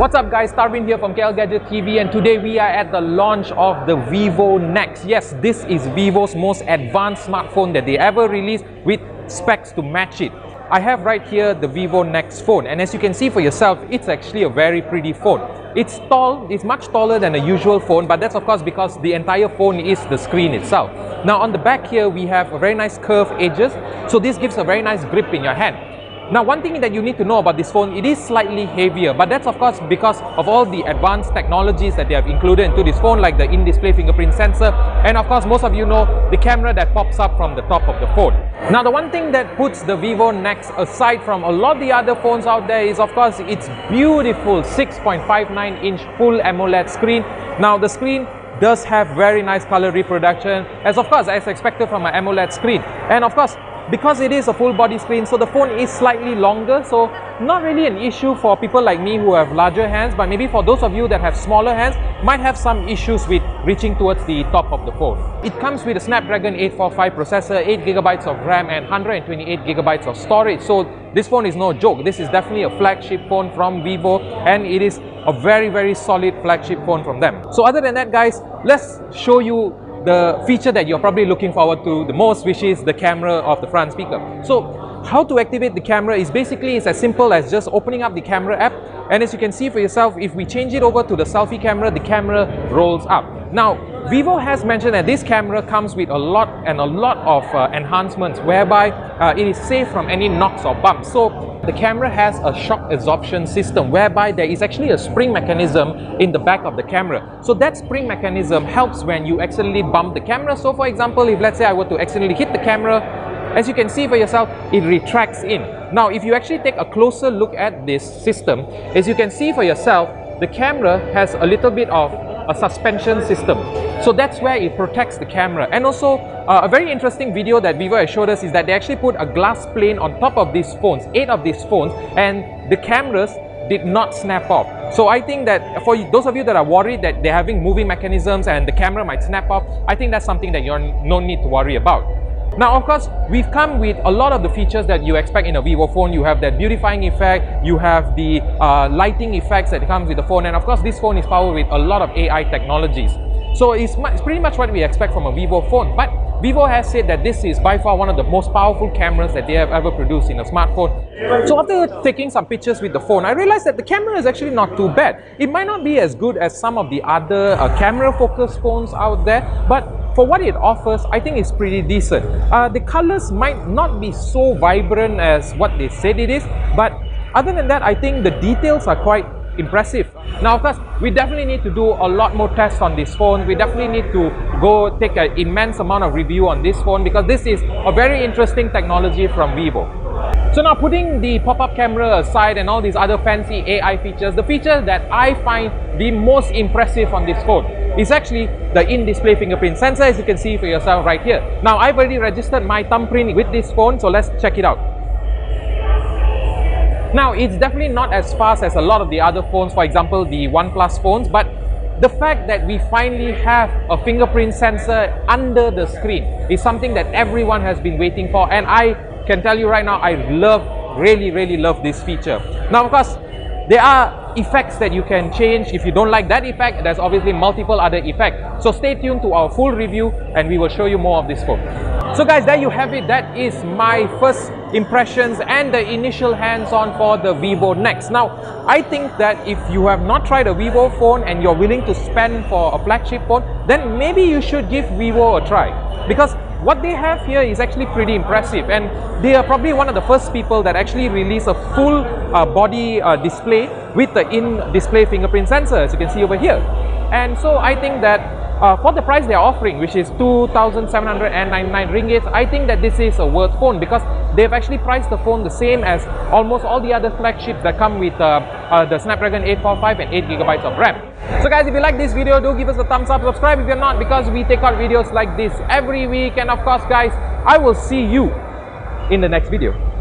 What's up guys, Tarvin here from KLGadgetTV, and today we are at the launch of the Vivo NEX. Yes, this is Vivo's most advanced smartphone that they ever released with specs to match it. I have right here the Vivo NEX phone, and as you can see for yourself, it's actually a very pretty phone. It's tall, it's much taller than a usual phone, but that's of course because the entire phone is the screen itself. Now on the back here, we have a very nice curved edges, so this gives a very nice grip in your hand. Now, one thing that you need to know about this phone, it is slightly heavier, but that's of course because of all the advanced technologies that they have included into this phone, like the in-display fingerprint sensor, and of course most of you know the camera that pops up from the top of the phone. Now, the one thing that puts the Vivo NEX aside from a lot of the other phones out there is of course its beautiful 6.59-inch full AMOLED screen. Now, the screen does have very nice color reproduction, as expected from an AMOLED screen, and of course because it is a full body screen, so the phone is slightly longer, so not really an issue for people like me who have larger hands, but maybe for those of you that have smaller hands, might have some issues with reaching towards the top of the phone. It comes with a Snapdragon 845 processor, 8GB of RAM and 128GB of storage, so this phone is no joke. This is definitely a flagship phone from Vivo, and it is a very solid flagship phone from them. So other than that guys, let's show you the feature that you're probably looking forward to the most, which is the camera of the front speaker. So how to activate the camera is basically as simple as just opening up the camera app, and as you can see for yourself, if we change it over to the selfie camera, the camera rolls up. Now, Vivo has mentioned that this camera comes with a lot of enhancements whereby it is safe from any knocks or bumps. So the camera has a shock absorption system whereby there is actually a spring mechanism in the back of the camera. So that spring mechanism helps when you accidentally bump the camera. So for example, if let's say I were to accidentally hit the camera, as you can see for yourself, it retracts in. Now, if you actually take a closer look at this system, as you can see for yourself, the camera has a little bit of a suspension system. So that's where it protects the camera. And also, a very interesting video that Vivo has showed us is that they actually put a glass plane on top of these phones, 8 of these phones, and the cameras did not snap off. So I think that for those of you that are worried that they're having moving mechanisms and the camera might snap off, I think that's something that you're no need to worry about. Now, of course, we've come with a lot of the features that you expect in a Vivo phone. You have that beautifying effect, you have the lighting effects that comes with the phone, and of course this phone is powered with a lot of AI technologies. So it's pretty much what we expect from a Vivo phone, but Vivo has said that this is by far one of the most powerful cameras that they have ever produced in a smartphone. So after taking some pictures with the phone, I realized that the camera is actually not too bad. It might not be as good as some of the other camera-focused phones out there, but for what it offers, I think it's pretty decent. The colors might not be so vibrant as what they said it is, but other than that, I think the details are quite impressive. Now, of course, we definitely need to do a lot more tests on this phone. We definitely need to go take an immense amount of review on this phone because this is a very interesting technology from Vivo. So now, putting the pop-up camera aside and all these other fancy AI features, the feature that I find the most impressive on this phone is actually the in-display fingerprint sensor, as you can see for yourself right here. Now, I've already registered my thumbprint with this phone, so let's check it out. Now, it's definitely not as fast as a lot of the other phones, for example, the OnePlus phones, but the fact that we finally have a fingerprint sensor under the screen is something that everyone has been waiting for, and I can tell you right now, I really love this feature. Now, of course, there are effects that you can change. If you don't like that effect, there's obviously multiple other effects. So stay tuned to our full review and we will show you more of this phone. So guys, there you have it. That is my first impressions and the initial hands-on for the Vivo NEX. Now, I think that if you have not tried a Vivo phone and you're willing to spend for a flagship phone, then maybe you should give Vivo a try, because what they have here is actually pretty impressive, and they are probably one of the first people that actually release a full body display with the in-display fingerprint sensor, as you can see over here. And so I think that for the price they are offering, which is 2,799 ringgit, I think that this is a worth phone because they've actually priced the phone the same as almost all the other flagships that come with the Snapdragon 845 and 8GB of RAM. So guys, if you like this video, do give us a thumbs up, subscribe if you're not, because we take out videos like this every week. And of course guys, I will see you in the next video.